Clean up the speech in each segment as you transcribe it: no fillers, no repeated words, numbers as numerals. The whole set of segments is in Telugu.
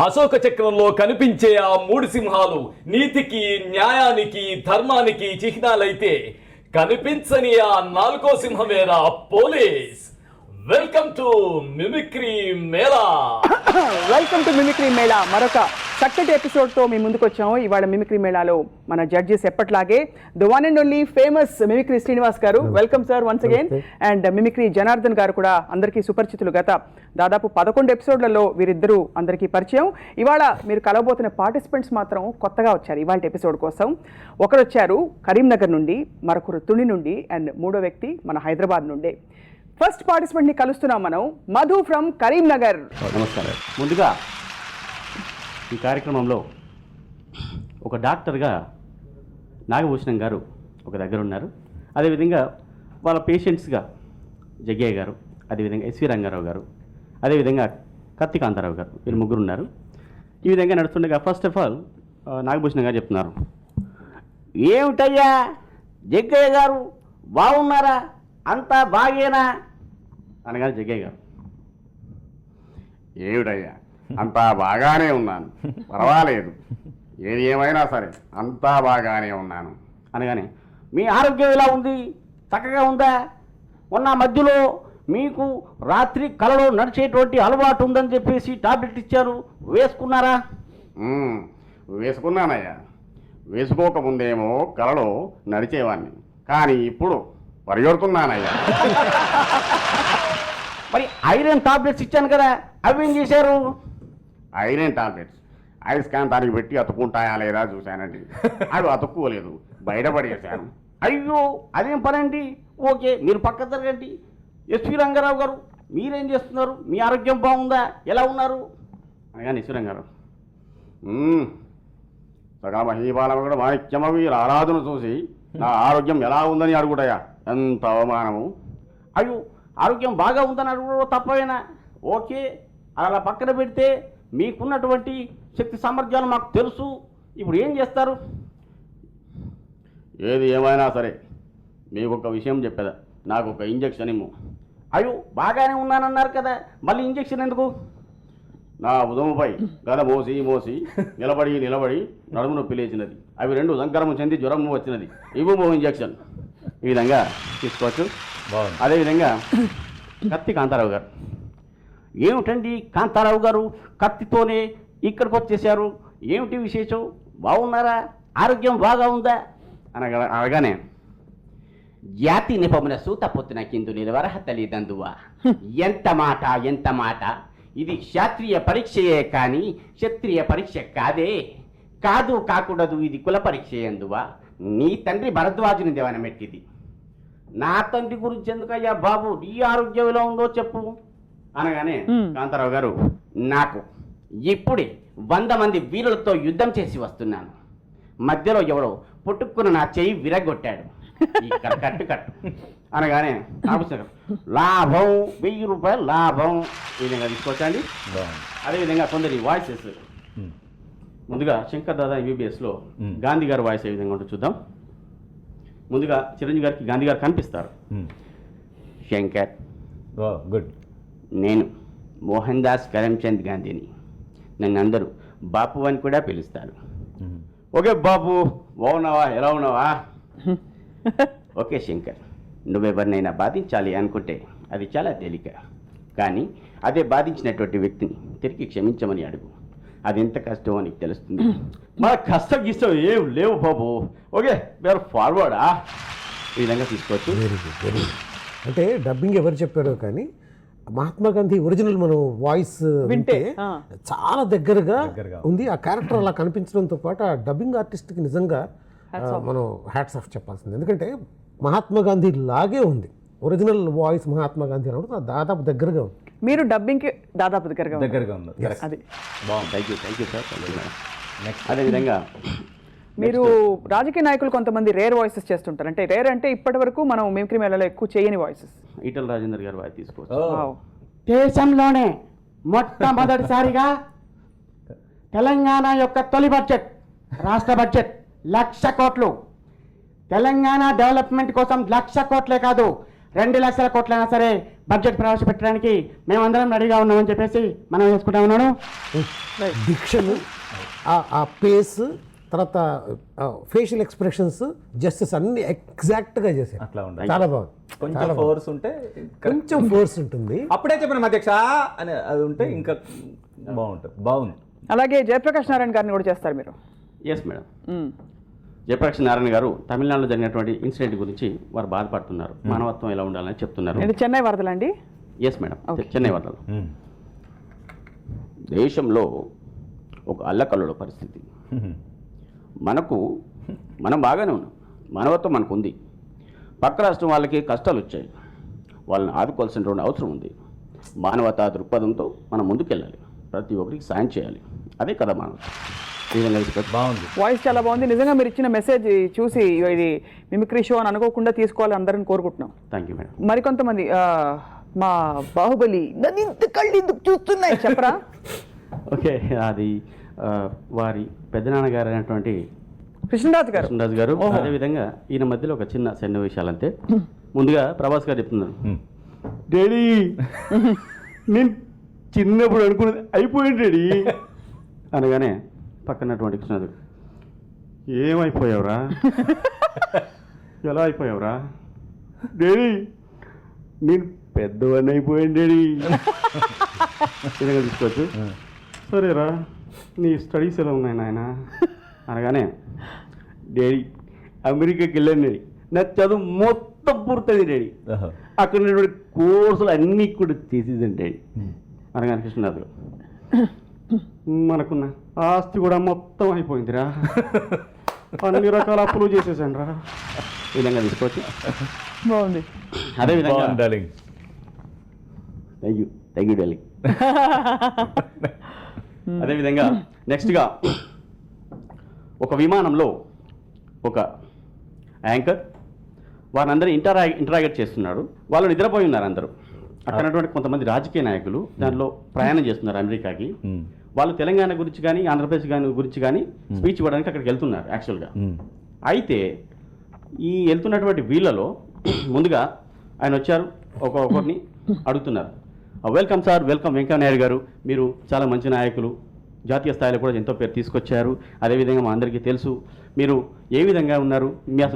అశోక చక్రంలో కనిపించే ఆ మూడు సింహాలు నీతికి, న్యాయానికి, ధర్మానికి చిహ్నాలైతే కనిపించని ఆ నాలుగో సింహమేరా police. Welcome to mimicry mela. Welcome to mimicry mela. మరొక చక్కటి ఎపిసోడ్తో మీ ముందుకు వచ్చాము. ఇవాళ మిమిక్రీ మేళాలో మన జడ్జెస్ ఎప్పట్లాగే the one and only famous mimicry Srinivas గారు. Welcome sir once again. And mimicry Janardhan గారు కూడా అందరికీ సుపరిచితులు. గత దాదాపు 11 ఎపిసోడ్లలో వీరిద్దరూ అందరికీ పరిచయం. ఇవాళ మీరు కలవబోతున్న పార్టిసిపెంట్స్ మాత్రం కొత్తగా వచ్చారు ఇవాళ ఎపిసోడ్ కోసం. ఒకరు వచ్చారు కరీంనగర్ నుండి, మరొకరు తుని నుండి, అండ్ మూడో వ్యక్తి మన హైదరాబాద్ నుండి. ఫస్ట్ పార్టిసిపెంట్ ని కలుస్తున్నాం మనం, మధు ఫ్రమ్ కరీంనగర్. నమస్కారం. ముందుగా ఈ కార్యక్రమంలో ఒక డాక్టర్గా నాగభూషణం గారు ఒక దగ్గర ఉన్నారు. అదేవిధంగా వాళ్ళ పేషెంట్స్గా జగ్గయ్య గారు, అదేవిధంగా ఎస్వి రంగారావు గారు, అదేవిధంగా కత్తి కాంతారావు గారు, వీరు ముగ్గురు ఉన్నారు. ఈ విధంగా నడుస్తుండగా ఫస్ట్ ఆఫ్ ఆల్ నాగభూషణం గారు చెప్తున్నారు, ఏమిటయ్యా జగ్గయ్య గారు బాగున్నారా, అంతా బాగేనా అనగానే జగ్గయ్య గారు, ఏమిటయ్యా అంతా బాగానే ఉన్నాను, పర్వాలేదు, ఏది ఏమైనా సరే అంతా బాగానే ఉన్నాను అనగానే మీ ఆరోగ్యం ఎలా ఉంది, చక్కగా ఉందా, మొన్న మధ్యలో మీకు రాత్రి కలలో నడిచేటువంటి అలవాటు ఉందని చెప్పేసి టాబ్లెట్ ఇచ్చారు, వేసుకున్నారా? వేసుకున్నానయ్యా. వేసుకోకముందేమో కలలో నడిచేవాడిని, కానీ ఇప్పుడు పరిగెడుతున్నానయ్యా. మరి ఐరన్ టాబ్లెట్స్ ఇచ్చాను కదా, అవి ఏం చేశారు? ఐరన్ టాబ్లెట్స్ అయస్కాంతానికి పెట్టి అతుక్కుంటాయా లేదా చూశానండి, అవి అతుక్కోలేదు, బయటపడేశాను. అయ్యో అదేం పనండి. ఓకే, మీరు పక్క జరగండి. ఎస్వి రంగారావు గారు మీరేం చేస్తున్నారు, మీ ఆరోగ్యం బాగుందా, ఎలా ఉన్నారు అనగానే ఎస్వి రంగారావు, సగా మహీపాలం కూడా మాణిక్యమవి ఆరాధన చూసి నా ఆరోగ్యం ఎలా ఉందని అడుగుతాయా, ఎంత అవమానము. అయ్యో ఆరోగ్యం బాగా ఉందని అడుగుతారు తప్పవేనా? ఓకే, అలా పక్కన పెడితే మీకున్నటువంటి శక్తి సామర్థ్యాలు మాకు తెలుసు, ఇప్పుడు ఏం చేస్తారు? ఏది ఏమైనా సరే మీకు ఒక విషయం చెప్పేదా, నాకు ఒక ఇంజక్షన్ ఇమ్ము. అయ్యో బాగానే ఉన్నానన్నారు కదా, మళ్ళీ ఇంజక్షన్ ఎందుకు? నా ఉదముపై గద మోసి మోసి నిలబడి నడుము నొప్పి లేచినది, అవి రెండు సంక్రమం చెంది జ్వరం వచ్చినది, ఇవ్వు ఇంజక్షన్. ఈ విధంగా తీసుకోవచ్చు. అదేవిధంగా కత్తి కాంతారావు గారు, ఏమిటండి కాంతారావు గారు కత్తితోనే ఇక్కడికి వచ్చేసారు, ఏమిటి విశేషం, బాగున్నారా, ఆరోగ్యం బాగా ఉందా అనగానే జాతి నిపమున సూత పొత్తున కిందు నిలవరహ తల్లిదందువా, ఎంత మాట, ఇది క్షాత్రియ పరీక్షయే కానీ క్షత్రియ పరీక్ష కాకూడదు, ఇది కుల పరీక్ష ఎందువా, నీ తండ్రి భరద్వాజుని దేవనమెట్టిది, నా తండ్రి గురించి ఎందుకయ్యా బాబు, నీ ఆరోగ్యం ఎలా ఉందో చెప్పు అనగానే కాంతారావు గారు, నాకు ఇప్పుడే 100 మంది వీరులతో యుద్ధం చేసి వస్తున్నాను, మధ్యలో ఎవడో పుట్టుకున్న నా చెయ్యి విరగొట్టాడు, ఇక్కడ కట్టు అనగానే లాభం 1000 రూపాయలు లాభం. ఈ విధంగా తీసుకోవచ్చండి. అదేవిధంగా కొందరి వాయిసెస్, ముందుగా శంకర్ దాదా ఎంబీబీఎస్లో గాంధీ గారి వాయిస్ ఏ విధంగా ఉంటుందో చూద్దాం. ముందుగా చిరంజీవి గారికి గాంధీ గారు కనిపిస్తారు. శంకర్, గుడ్, నేను మోహన్ దాస్ కరమ్చంద్ గాంధీని, నన్ను అందరూ బాపు అని కూడా పిలుస్తారు. ఓకే బాబు, బాగున్నావా, ఎలా ఉన్నావా? ఓకే శంకర్, నువ్వెవరినైనా బాధించాలి అనుకుంటే అది చాలా తేలిక, కానీ అదే బాధించినటువంటి వ్యక్తిని తిరిగి క్షమించమని అడుగు, అది ఎంత కష్టమో నీకు తెలుస్తుంది. మన కష్టం గిష్టం ఏం లేవు బాబు. ఓకే, మీరు ఫార్వర్డా? ఈ విధంగా తీసుకోవచ్చు. Very good. అంటే డబ్బింగ్ ఎవరు చెప్పారో కానీ మహాత్మా గాంధీ ఒరిజినల్ మనం వాయిస్ వింటే చాలా దగ్గరగా ఉంది. ఆ క్యారెక్టర్ అలా కనిపించడంతో పాటు ఆ డబ్బింగ్ ఆర్టిస్ట్కి నిజంగా మనం హ్యాట్స్ ఆఫ్ చెప్పాల్సింది. ఎందుకంటే మహాత్మా గాంధీ లాగే ఉంది, ఒరిజినల్ వాయిస్ మహాత్మా గాంధీ అన్నప్పుడు దాదాపు దగ్గరగా ఉంది. మీరు డబ్బింగ్కి దాదాపు దగ్గరగా ఉంది. అది బాగుంది. Thank you sir. అదేవిధంగా మీరు రాజకీయ నాయకులు కొంతమంది రేర్ వాయిసెస్ చేస్తుంటారు. అంటే రేర్ అంటే ఇప్పటి వరకు మనం మిమిక్రీ మేళాలో ఎక్కువ చేయని వాయిసెస్. ఈటల రాజేందర్ గారు వాయిస్ తీసుకోవచ్చు. దేశంలోనే మొట్టమొదటిసారిగా తెలంగాణ యొక్క తొలి బడ్జెట్, రాష్ట్ర బడ్జెట్ 1,00,000 కోట్లు తెలంగాణ డెవలప్మెంట్ కోసం 1,00,000 కోట్లే కాదు 2,00,000 కోట్లైనా సరే బడ్జెట్ ప్రవేశపెట్టడానికి మేమందరం రెడీగా ఉన్నామని చెప్పేసి మనం చేసుకుంటా ఉన్నాను. డిక్షన్, ఆ పేస్, తర్వాత ఫేషియల్ ఎక్స్ప్రెషన్స్, జస్టిస్ అన్ని ఎగ్జాక్ట్గా చేశారు. అట్లా ఉండాలి. చాలా బాగుంది. కొంచెం ఫోర్స్ ఉంటే కొంచెం ఫోర్స్ ఉంటుంది. అప్పుడే చెప్పిన అధ్యక్ష అని అది ఉంటే ఇంకా బాగుంటుంది. బాగుంది. అలాగే జయప్రకాష్ నారాయణ గారిని కూడా చేస్తారు మీరు. Yes madam. జయప్రకాష్ నారాయణ గారు తమిళనాడులో జరిగినటువంటి ఇన్సిడెంట్ గురించి వారు బాధపడుతున్నారు. మానవత్వం ఎలా ఉండాలని చెప్తున్నారు. ఇది చెన్నై వరదలండి? ఎస్ మేడం, చెన్నై వరదలు. దేశంలో ఒక అల్లకల్లోల పరిస్థితి. మనం బాగానే ఉన్నాం, మానవత్వం మనకు ఉంది. పక్క రాష్ట్రం వాళ్ళకి కష్టాలు వచ్చాయి, వాళ్ళని ఆదుకోవాల్సినటువంటి అవసరం ఉంది. మానవతా దృక్పథంతో మనం ముందుకెళ్ళాలి, ప్రతి ఒక్కరికి సాయం చేయాలి. అదే కదా మానవత్వం. బాగుంది. వాయిస్ చాలా బాగుంది. నిజంగా మీరు ఇచ్చిన మెసేజ్ చూసి ఇది మిమిక్రీ షో అని అనుకోకుండా తీసుకోవాలి అందరిని కోరుకుంటున్నాం. Thank you madam. మరికొంతమంది మా బాహుబలి నన్ను ఇంత కళ్ళు ఎందుకు చూస్తున్నాయి చెప్పరా? ఓకే, అది వారి పెద్దనాన్నగారు అయినటువంటి కృష్ణరాజు గారు. అదేవిధంగా ఈయన మధ్యలో ఒక చిన్న సన్నివేశాలంతే. ముందుగా ప్రభాస్ గారు చెప్తున్నారు, డాడీ నేను చిన్నప్పుడు అనుకున్నది అయిపోయింది డాడీ అనగానే పక్కనటువంటి కృష్ణరాజు, ఏమైపోయావురా, ఎలా అయిపోయావురా? డాడీ నేను పెద్దవాడిని అయిపోయాను డాడీ. విధంగా తీసుకోవచ్చు. సరేరా నీ స్టడీస్ ఎలా ఉన్నాయి నాయన అనగానే, డాడీ అమెరికాకి వెళ్ళాను డాడీ, నా చదువు మొత్తం పూర్తయింది డాడీ, అక్కడ ఉన్నటువంటి కోర్సులు అన్నీ కూడా చేసేసాను డాడీ అనగానే కృష్ణరాజు, మనకున్న ఆస్తి కూడా మొత్తం అయిపోయిందిరా, అన్ని రకాల అప్పులు చేసేసాను రా. ఈ విధంగా తీసుకోవచ్చు. బాగుంది. అదేవిధంగా డార్లింగ్. Thank you darling. అదేవిధంగా నెక్స్ట్గా ఒక విమానంలో ఒక యాంకర్ వారందరూ ఇంటరాగేట్ చేస్తున్నాడు. వాళ్ళు నిద్రపోయి ఉన్నారు అందరూ. అక్కడటువంటి కొంతమంది రాజకీయ నాయకులు దాంట్లో ప్రయాణం చేస్తున్నారు అమెరికాకి. వాళ్ళు తెలంగాణ గురించి కానీ ఆంధ్రప్రదేశ్ గురించి కానీ స్పీచ్ ఇవ్వడానికి అక్కడికి వెళ్తున్నారు యాక్చువల్గా. అయితే ఈ వెళ్తున్నటువంటి వీళ్ళలో ముందుగా ఆయన వచ్చారు, ఒక్కొక్కరిని అడుగుతున్నారు, welcome sir, welcome Venkaiah Naidu గారు, మీరు చాలా మంచి నాయకులు, జాతీయ స్థాయిలో కూడా ఎంతో పేరు తీసుకొచ్చారు. అదేవిధంగా మా అందరికీ తెలుసు మీరు ఏ విధంగా ఉన్నారు,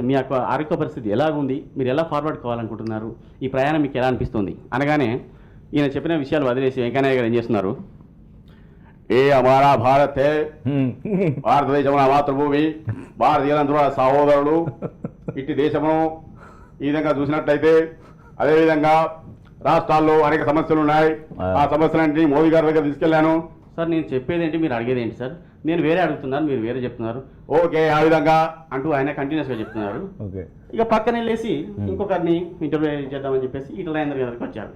మీ యొక్క ఆరోగ్య పరిస్థితి ఎలాగుంది, మీరు ఎలా ఫార్వర్డ్ కావాలనుకుంటున్నారు, ఈ ప్రయాణం మీకు ఎలా అనిపిస్తుంది అనగానే ఈయన చెప్పిన విషయాలు వదిలేసి వెంకయ్య నాయుడు గారు ఏం చేస్తున్నారు, ఏ అమారా భారత్ భారతదేశం నా మాతృభూమి, భారతీయులందరూ సహోదరులు. ఇట్టి దేశమును ఈ విధంగా చూసినట్లయితే అదేవిధంగా రాష్ట్రాల్లో అనేక సమస్యలు ఉన్నాయి. ఆ సమస్యలన్నీ మోదీ గారి దగ్గర తీసుకెళ్లాను. సార్ నేను చెప్పేది ఏంటి, మీరు అడిగేది ఏంటి సార్, నేను వేరే అడుగుతున్నాను, మీరు వేరే చెప్తున్నారు. ఓకే, ఆ విధంగా అంటూ ఆయన కంటిన్యూస్గా చెప్తున్నారు. ఓకే, ఇక పక్కనే లేసి ఇంకొకరిని ఇంటర్వ్యూ చేద్దామని చెప్పేసి ఈటల రాజేందర్ గారికి వచ్చారు.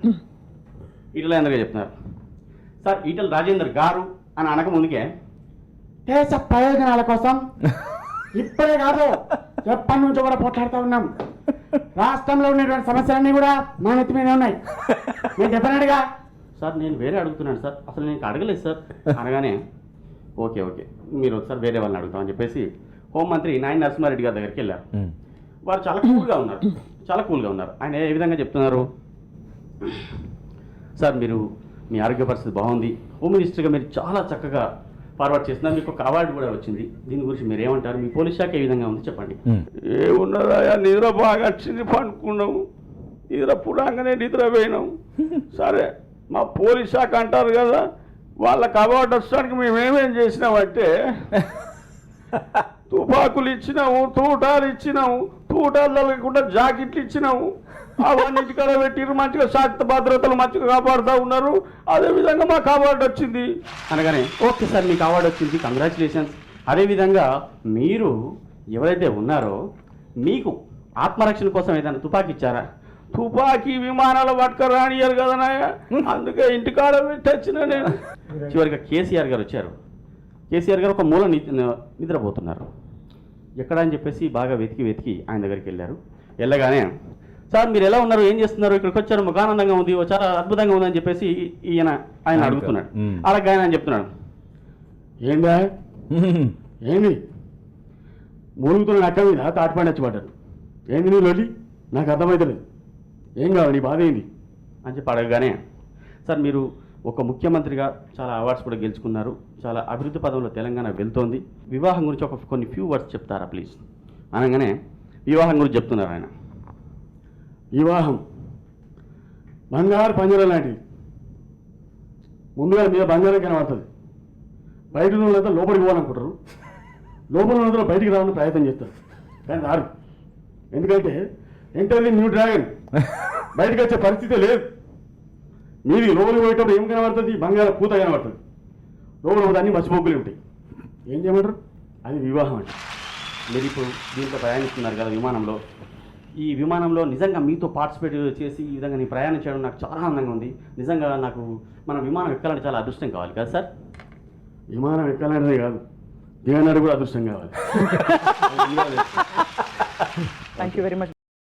ఈటల రాజేందర్ గారు చెప్తున్నారు, సార్ ఈటల రాజేందర్ గారు అని అనక ముందుకే దేశ ప్రయోజనాల కోసం ఇప్పుడే కాదు ఎప్పటి నుంచో కూడా పోట్లాడుతూ ఉన్నాం. రాష్ట్రంలో ఉన్నటువంటి సమస్యలన్నీ కూడా మా నెత్తి మీద ఉన్నాయి. నేను చెప్పినట్టుగా సార్ నేను వేరే అడుగుతున్నాను సార్, అసలు నేను అడగలేదు సార్ అనగానే ఓకే మీరు ఒకసారి వేరే వాళ్ళని అడుగుతామని చెప్పేసి హోంమంత్రి నాయన నరసింహారెడ్డి గారి దగ్గరికి వెళ్ళారు. వారు చాలా కూల్గా ఉన్నారు. ఆయన ఏ విధంగా చెప్తున్నారు, సార్ మీరు మీ ఆరోగ్య పరిస్థితి బాగుంది, హోమ్ మినిస్టర్గా మీరు చాలా చక్కగా ఫార్వర్డ్ చేస్తున్నారు, మీకు ఒక అవార్డు కూడా వచ్చింది, దీని గురించి మీరు ఏమంటారు, మీ పోలీస్ శాఖ ఏ విధంగా ఉంది చెప్పండి. ఏమున్నదా, నిద్ర బాగా వచ్చింది, పండుకున్నాము, నిద్ర పుడంగానే నిద్ర పోయినాం. సరే మా పోలీస్ శాఖ అంటారు కదా, వాళ్ళకి అవార్డు వచ్చడానికి మేమేమేం చేసినామంటే తుపాకులు ఇచ్చినాము, తూటాలు ఇచ్చినాము, తూటాలు తగలకుండా జాకెట్లు ఇచ్చినాము, అవన్నింటి కడ పెట్టిరు, మంచిగా శాంతి భద్రతలు మంచిగా కాపాడుతూ ఉన్నారు. అదేవిధంగా మాకు అవార్డు వచ్చింది అనగానే ఓకే సార్ మీకు అవార్డు వచ్చింది, కంగ్రాచులేషన్స్. అదేవిధంగా మీరు ఎవరైతే ఉన్నారో మీకు ఆత్మరక్షణ కోసం ఏదైనా తుపాకీ ఇచ్చారా? తుపాకీ విమానాలు పట్టుకరానియరు కదా నాయ, అందుకే ఇంటికాడ పెట్టొచ్చిన నేను. చివరిగా కేసీఆర్ గారు వచ్చారు. కేసీఆర్ గారు ఒక మూల నిద్రపోతున్నారు. ఎక్కడ అని చెప్పేసి బాగా వెతికి ఆయన దగ్గరికి వెళ్ళారు. వెళ్ళగానే సార్ మీరు ఎలా ఉన్నారు, ఏం చేస్తున్నారు, ఇక్కడికి వచ్చారు, మాకు ఆనందంగా ఉంది, చాలా అద్భుతంగా ఉందని చెప్పేసి ఆయన అడుగుతున్నాడు. అలాగే ఆయన చెప్తున్నాడు, ఏందా ఏంది మునుగుతున్న నక్క మీద తాటిపండి వచ్చి పడ్డాడు. ఏంది నీ లొల్లి, నాకు అర్థమవుతలేదు, ఏం కావాలి, నీ బాధ ఏంది అని చెప్పి అడగగానే, సార్ మీరు ఒక ముఖ్యమంత్రిగా చాలా అవార్డ్స్ కూడా గెలుచుకున్నారు, చాలా అభివృద్ధి పదంలో తెలంగాణ వెళ్తోంది, వివాహం గురించి కొన్ని ఫ్యూ వర్డ్స్ చెప్తారా ప్లీజ్ అనగానే వివాహం గురించి చెప్తున్నారు ఆయన. వివాహం బంగారు పంజరం లాంటిది. ముందుగా మీద బంగారం కనబడుతుంది, బయట ఉన్నంతా లోపలికి పోవాలనుకుంటారు, లోపల ఉన్నంతా బయటికి రావాలని ప్రయత్నం చేస్తారు, కానీ రారు. ఎందుకంటే ఎంటర్ న్యూ డ్రాగన్, బయటకు వచ్చే పరిస్థితి లేదు. మీది లోపలికి పోయేటప్పుడు ఏం కనబడుతుంది, బంగారం పూత కనబడుతుంది, లోపల అన్ని మర్చిపోకులు ఉంటాయి. ఏం చేయమంటారు, అది వివాహం అంటే. మీరు ఇప్పుడు దీంట్లో ప్రయాణిస్తున్నారు కదా విమానంలో, ఈ విమానంలో నిజంగా మీతో పార్టిసిపేట్ చేసి ఈ విధంగా నేను ప్రయాణం చేయడం నాకు చాలా ఆనందంగా ఉంది. నిజంగా నాకు మన విమానం ఎక్కాలంటే చాలా అదృష్టం కావాలి కదా సార్? విమానం ఎక్కాలంటే కాదు, దిగనాడు కూడా అదృష్టం కావాలి. Thank you very much.